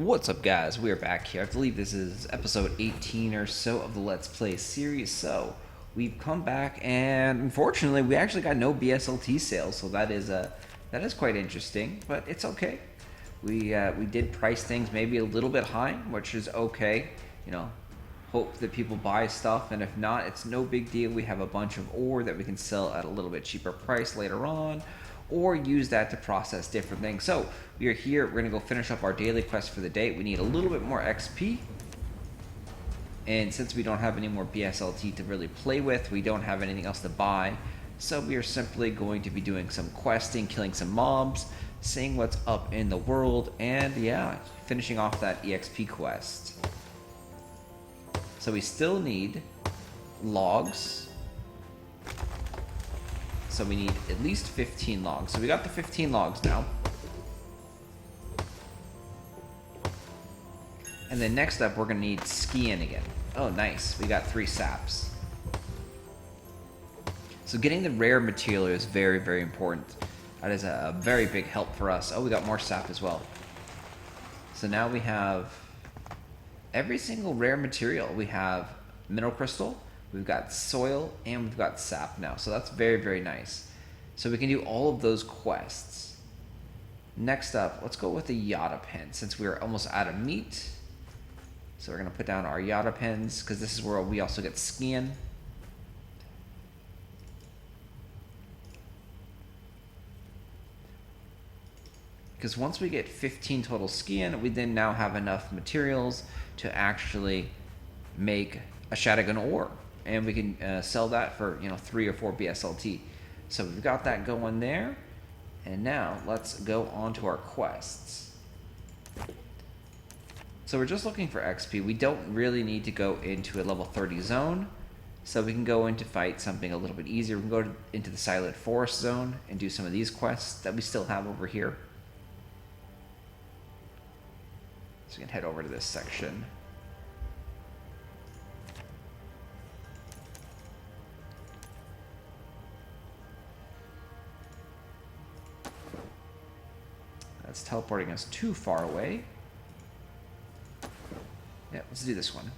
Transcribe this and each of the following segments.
What's up, guys? We are back here. I believe this is episode 18 or so of the Let's Play series. So we've come back, and unfortunately, we actually got no BSLT sales. So that is quite interesting, but it's okay. We did price things maybe a little bit high, which is okay. You know, hope that people buy stuff, and if not, it's no big deal. We have a bunch of ore that we can sell at a little bit cheaper price later on, or use that to process different things. So we are here. We're gonna go finish up our daily quest for the day. We need a little bit more XP, and since we don't have any more BSLT to really play with, we don't have anything else to buy. So we are simply going to be doing some questing, killing some mobs, seeing what's up in the world, and yeah, finishing off that EXP quest. So we still need logs. So we need at least 15 logs. So we got the 15 logs now. And then next up, we're gonna need skiing again. Oh, nice. We got 3 saps. So getting the rare material is very, very important. That is a very big help for us. Oh, we got more sap as well. So now we have every single rare material. We have mineral crystal, we've got soil, and we've got sap now. So that's very, very nice. So we can do all of those quests. Next up, let's go with the Yada pen, since we're almost out of meat. So we're going to put down our Yada pens, because this is where we also get skiing. Because once we get 15 total skiing, we then now have enough materials to actually make a shotgun ore. And we can sell that for 3 or 4 BSLT. So we've got that going there. And now let's go on to our quests. So we're just looking for XP. We don't really need to go into a level 30 zone. So we can go in to fight something a little bit easier. We can go into the Silent Forest zone and do some of these quests that we still have over here. So we can head over to this section. That's teleporting us too far away. Yeah, let's do this one.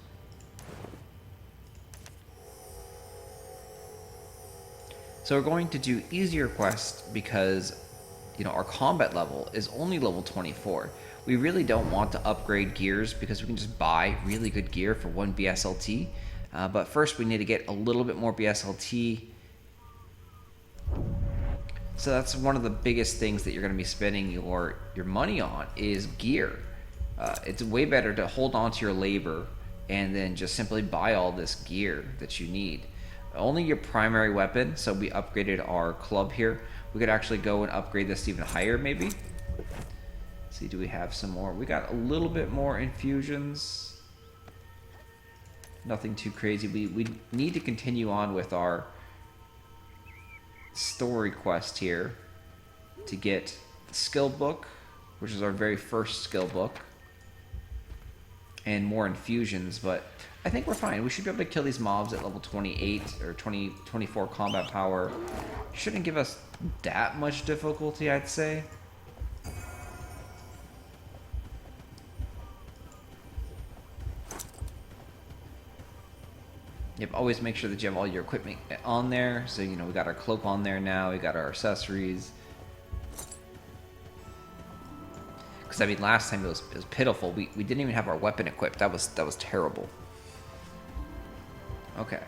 So we're going to do easier quests because, our combat level is only level 24. We really don't want to upgrade gears because we can just buy really good gear for 1 BSLT. But first we need to get a little bit more BSLT. So that's one of the biggest things that you're going to be spending your money on is gear. It's way better to hold on to your labor and then just simply buy all this gear that you need. Only your primary weapon, so we upgraded our club here. We could actually go and upgrade this even higher maybe. See, do we have some more? We got a little bit more infusions. Nothing too crazy. We need to continue on with our story quest here to get the skill book, which is our very first skill book, and more infusions, but I think we're fine. We should be able to kill these mobs at level 28 or 24 combat power. Shouldn't give us that much difficulty, I'd say. Yep, always make sure that you have all your equipment on there. So, we got our cloak on there now. We got our accessories. Because, I mean, last time it was pitiful. We didn't even have our weapon equipped. That was terrible. Okay.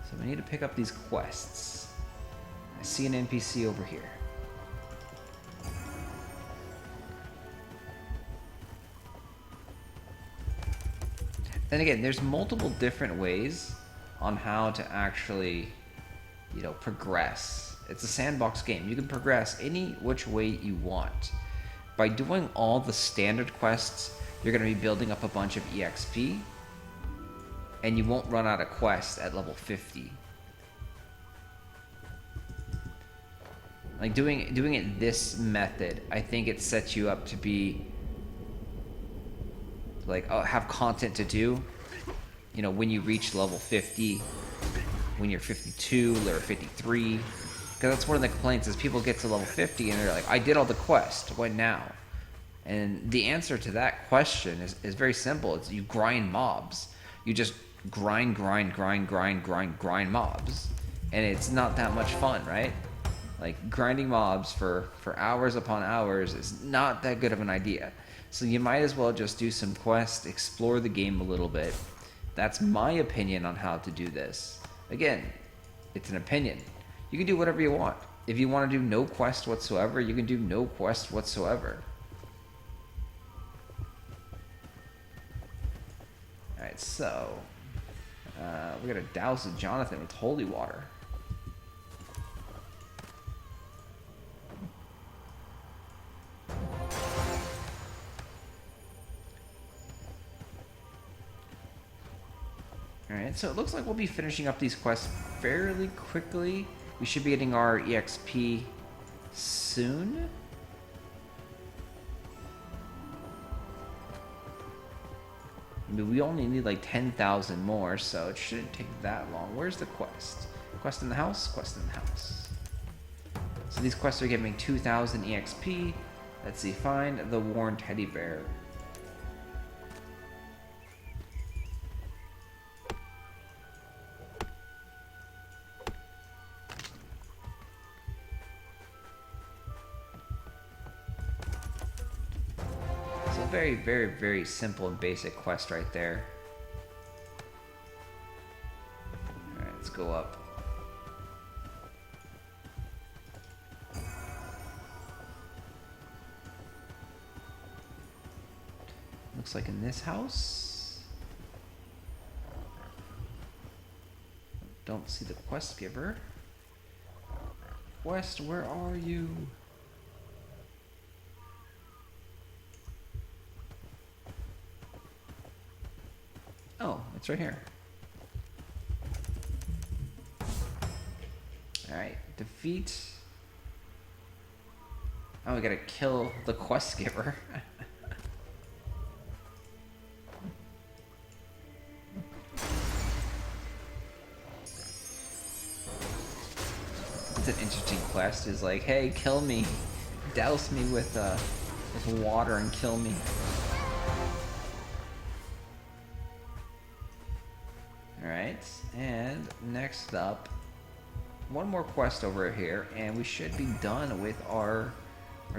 So we need to pick up these quests. I see an NPC over here. And again, there's multiple different ways on how to actually, progress. It's a sandbox game. You can progress any which way you want. By doing all the standard quests, you're going to be building up a bunch of EXP, and you won't run out of quests at level 50. Like doing it this method, I think it sets you up to be like have content to do, when you reach level 50, when you're 52 or 53, because that's one of the complaints is people get to level 50 and they're like, I did all the quests, what now? And the answer to that question is very simple. It's you grind mobs. You just grind mobs. And it's not that much fun, right? Like grinding mobs for hours upon hours is not that good of an idea. So you might as well just do some quests, explore the game a little bit. That's my opinion on how to do this. Again, it's an opinion. You can do whatever you want. If you want to do no quest whatsoever, you can do no quest whatsoever. Alright, so we gotta douse Jonathan with holy water. Alright, so it looks like we'll be finishing up these quests fairly quickly. We should be getting our EXP soon. I mean, we only need like 10,000 more, so it shouldn't take that long. Where's the quest? Quest in the house? Quest in the house. So these quests are giving 2,000 EXP. Let's see, find the worn teddy bear. Very, very, very simple and basic quest right there. Alright, let's go up. Looks like in this house. Don't see the quest giver. Quest, where are you? Oh, it's right here. Alright, defeat. Oh, we gotta kill the quest giver. It's an interesting quest. Is like, hey, kill me, douse me with water and kill me. Alright, and next up, one more quest over here, and we should be done with our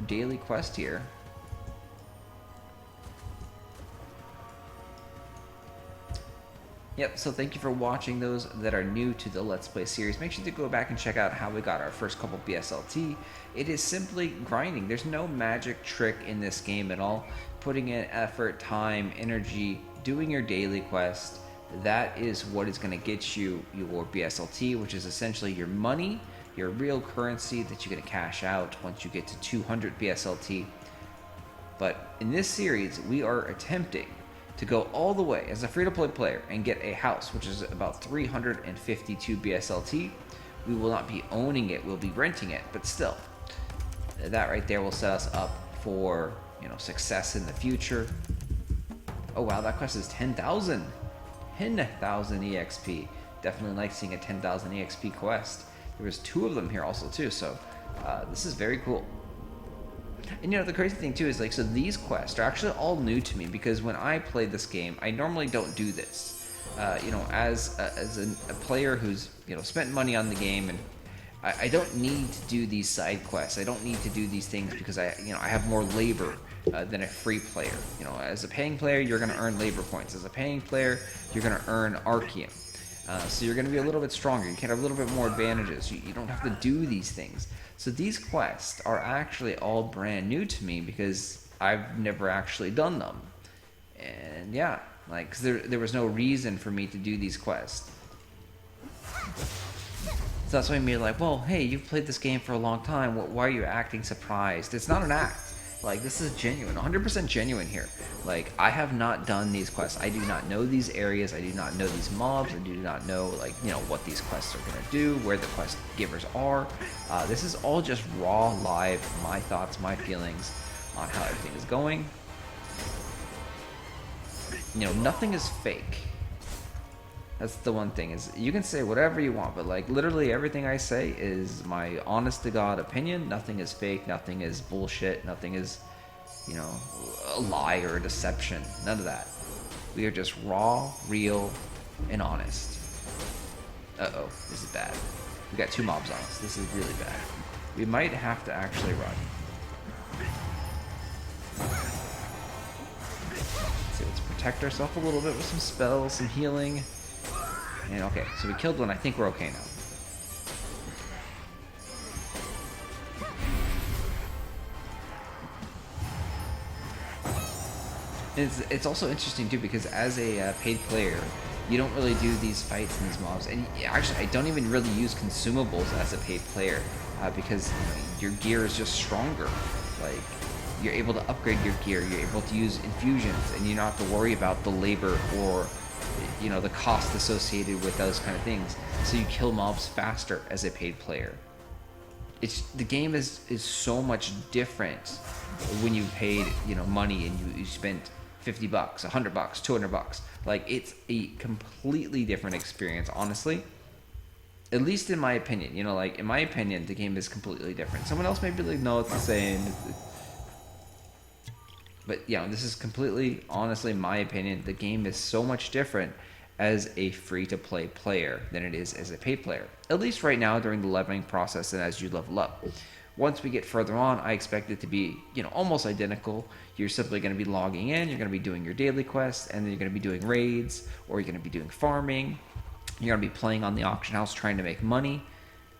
daily quest here. Yep, so thank you for watching. Those that are new to the Let's Play series, make sure to go back and check out how we got our first couple BSLT. It is simply grinding. There's no magic trick in this game at all. Putting in effort, time, energy, doing your daily quest. That is what is going to get you your BSLT, which is essentially your money, your real currency that you're going to cash out once you get to 200 BSLT. But in this series, we are attempting to go all the way as a free-to-play player and get a house, which is about 352 BSLT. We will not be owning it, we'll be renting it, but still, that right there will set us up for, you know, success in the future. Oh wow, that quest is 10,000. 10,000 EXP. Definitely like seeing a 10,000 EXP quest. There was 2 of them here also too, so this is very cool. And you know, the crazy thing too is like, so these quests are actually all new to me, because when I play this game, I normally don't do this. You know, as a player who's, you know, spent money on the game, and I don't need to do these side quests. I don't need to do these things because I have more labor than a free player. You know, as a paying player, you're going to earn labor points. As a paying player, you're going to earn Archeworld. So you're going to be a little bit stronger. You can have a little bit more advantages. You don't have to do these things. So these quests are actually all brand new to me because I've never actually done them. And yeah, like, 'cause there was no reason for me to do these quests. So that's why I'm like, well, hey, you've played this game for a long time. Why are you acting surprised? It's not an act. Like, this is genuine, 100% genuine here. Like, I have not done these quests. I do not know these areas. I do not know these mobs. I do not know, like, you know, what these quests are going to do, where the quest givers are. This is all just raw, live, my thoughts, my feelings on how everything is going. You know, nothing is fake. That's the one thing, is you can say whatever you want, but like literally everything I say is my honest to God opinion. Nothing is fake, nothing is bullshit, nothing is you know, a lie or a deception. None of that. We are just raw, real, and honest. Uh-oh, this is bad. We got 2 mobs on us. This is really bad. We might have to actually run. So let's protect ourselves a little bit with some spells, some healing. And okay, so we killed one. I think we're okay now. It's also interesting too, because as a paid player, you don't really do these fights and these mobs. And actually, I don't even really use consumables as a paid player because your gear is just stronger. Like, you're able to upgrade your gear, you're able to use infusions, and you don't have to worry about the labor or the cost associated with those kind of things. So you kill mobs faster as a paid player. The game is so much different when you paid money and you spent $50, $100, $200. Like, it's a completely different experience, honestly. At least in my opinion. In my opinion, the game is completely different. Someone else may be like, no, it's the same. But this is completely, honestly, my opinion. The game is so much different as a free-to-play player than it is as a paid player. At least right now during the leveling process and as you level up. Once we get further on, I expect it to be, almost identical. You're simply going to be logging in, you're going to be doing your daily quests, and then you're going to be doing raids, or you're going to be doing farming. You're going to be playing on the auction house trying to make money.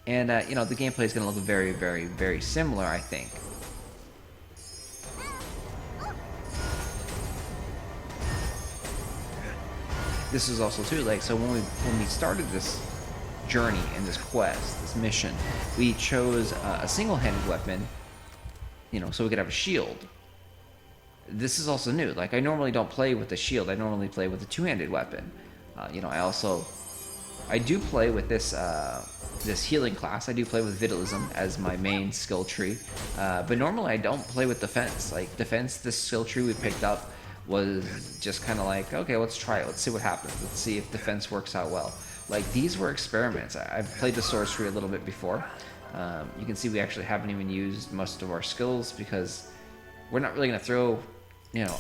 And, the gameplay is going to look very, very, very similar, I think. This is also too, so when we started this journey and this quest, this mission, we chose a single-handed weapon, so we could have a shield. This is also new. I normally don't play with a shield. I normally play with a two-handed weapon. I do play with this this healing class. I do play with Vitalism as my main skill tree, but normally I don't play with defense. Defense, this skill tree we picked up was just kind of okay, let's try it. Let's see what happens. Let's see if defense works out well. These were experiments. I've played the sorcery a little bit before. You can see we actually haven't even used most of our skills because we're not really going to throw,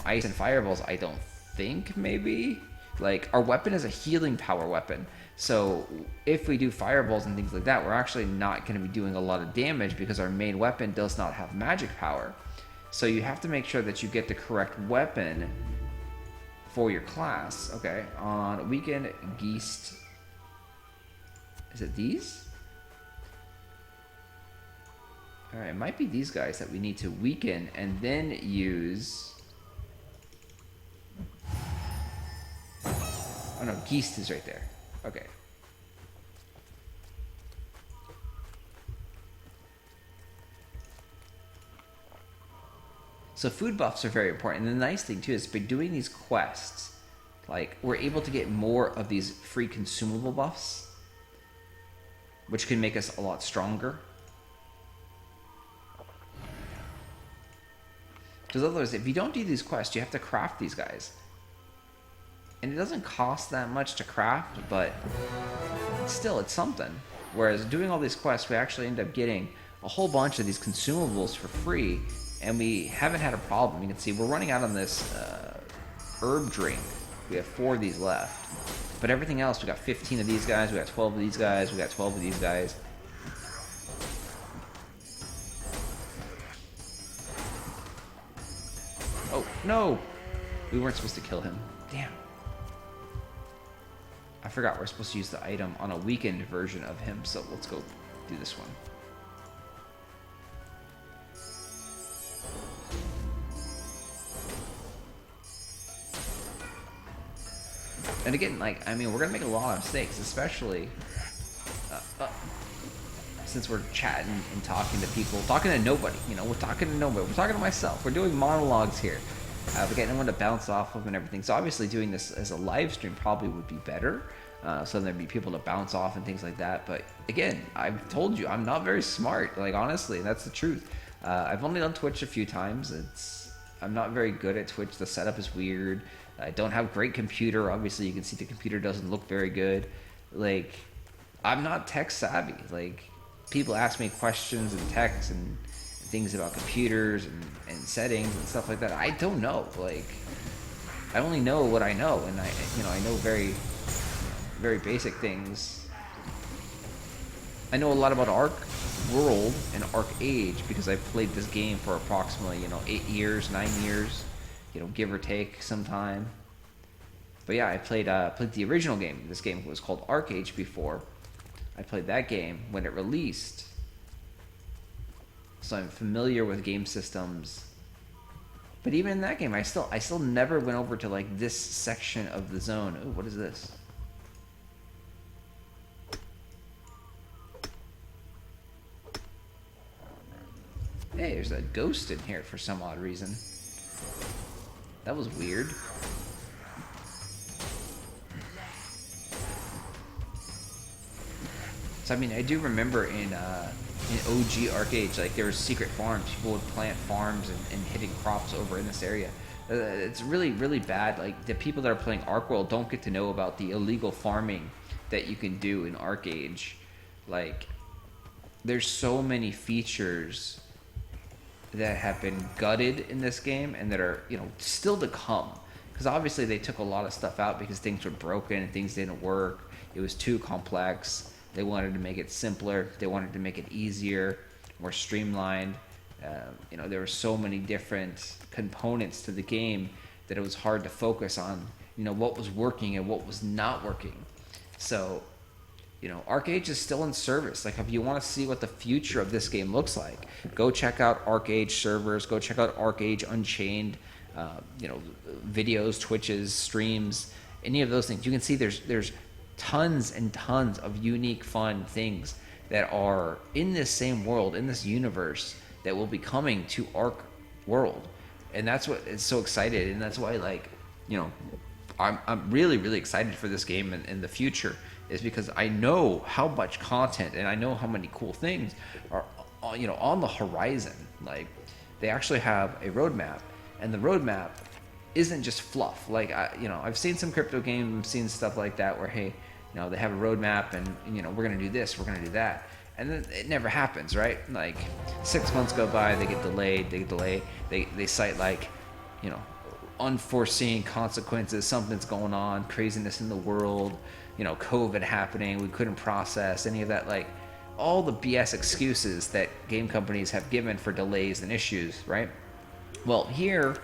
ice and fireballs, I don't think, maybe. Our weapon is a healing power weapon. So if we do fireballs and things like that, we're actually not going to be doing a lot of damage because our main weapon does not have magic power. So you have to make sure that you get the correct weapon for your class. Okay, on weekend Geist. Is it these? Alright, it might be these guys that we need to weaken and then use. Oh no, Geist is right there. Okay. So food buffs are very important. And the nice thing too is by doing these quests, we're able to get more of these free consumable buffs, which can make us a lot stronger. Because otherwise, if you don't do these quests, you have to craft these guys. And it doesn't cost that much to craft, but still, it's something. Whereas doing all these quests, we actually end up getting a whole bunch of these consumables for free, and we haven't had a problem. You can see we're running out on this herb drink. We have 4 of these left. But everything else, we got 15 of these guys, we got 12 of these guys, we got 12 of these guys. Oh, no! We weren't supposed to kill him. Damn. I forgot we're supposed to use the item on a weakened version of him, so let's go do this one. And again, we're gonna make a lot of mistakes, especially since we're chatting and talking to people, talking to nobody. We're talking to nobody. We're talking to myself. We're doing monologues here. We're getting anyone to bounce off of and everything. So obviously, doing this as a live stream probably would be better. So there'd be people to bounce off and things like that. But again, I've told you, I'm not very smart. Honestly, that's the truth. I've only done Twitch a few times. I'm not very good at Twitch. The setup is weird. I don't have great computer. Obviously, you can see the computer doesn't look very good. I'm not tech savvy. People ask me questions and texts and things about computers and settings and stuff like that. I don't know. Like, I only know what I know, and I know very, very basic things. I know a lot about Archeworld and Arcade because I've played this game for approximately 8 years, 9 years, give or take some time. But yeah, I played the original game. This game was called Arcade before. I played that game when it released, so I'm familiar with game systems. But even in that game, I still never went over to like this section of the zone. Ooh, what is this? Hey, there's a ghost in here for some odd reason. That was weird. So I mean, I do remember in OG Arcade, like there were secret farms. People would plant farms and hidden crops over in this area. It's really, really bad. Like the people that are playing Archeworld don't get to know about the illegal farming that you can do in Arcade. Like there's so many features that have been gutted in this game and that are still to come, because obviously they took a lot of stuff out because things were broken and things didn't work. It was too complex. They wanted to make it simpler. They wanted to make it easier, more streamlined. There were so many different components to the game that it was hard to focus on what was working and what was not working. So Arcade is still in service. Like, if you want to see what the future of this game looks like, go check out Arcade servers. Go check out Arcade Unchained, videos, Twitches, streams, any of those things. You can see there's tons and tons of unique, fun things that are in this same world, in this universe, that will be coming to Archeworld, and that's what is so excited, and that's why I'm really, really excited for this game in the future. Is because I know how much content and I know how many cool things are on the horizon. Like, they actually have a roadmap, and the roadmap isn't just fluff. Like, I've seen some crypto games, seen stuff like that where, hey, they have a roadmap and we're gonna do this, we're gonna do that, and then it never happens, right? Like 6 months go by, they get delayed, they cite like unforeseen consequences, something's going on, craziness in the world, COVID happening, we couldn't process any of that, like all the BS excuses that game companies have given for delays and issues, right? Well, here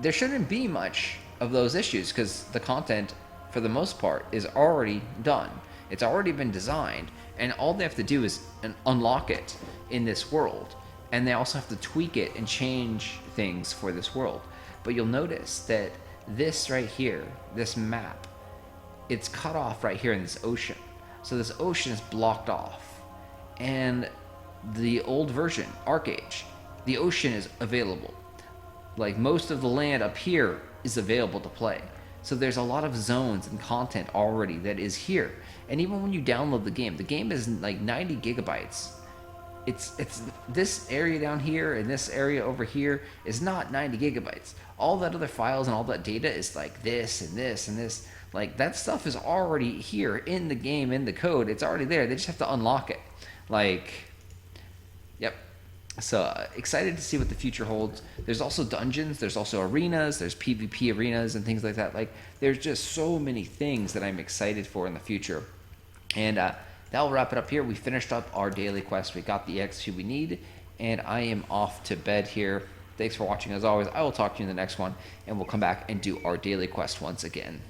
there shouldn't be much of those issues because the content, for the most part, is already done. It's already been designed, and all they have to do is unlock it in this world, and they also have to tweak it and change things for this world. But you'll notice that this right here, this map, it's cut off right here in this ocean. So this ocean is blocked off, and the old version, Arcade, the ocean is available. Like, most of the land up here is available to play. So there's a lot of zones and content already that is here. And even when you download the game is like 90 gigabytes. It's this area down here and this area over here is not 90 gigabytes. All that other files and all that data is like this and this and this. Like, that stuff is already here in the game, in the code. It's already there. They just have to unlock it. Like, yep. So excited to see what the future holds. There's also dungeons, there's also arenas, there's PvP arenas and things like that. Like, there's just so many things that I'm excited for in the future. And that'll wrap it up here. We finished up our daily quest. We got the XP we need, and I am off to bed here. Thanks for watching. As always, I will talk to you in the next one, and we'll come back and do our daily quest once again.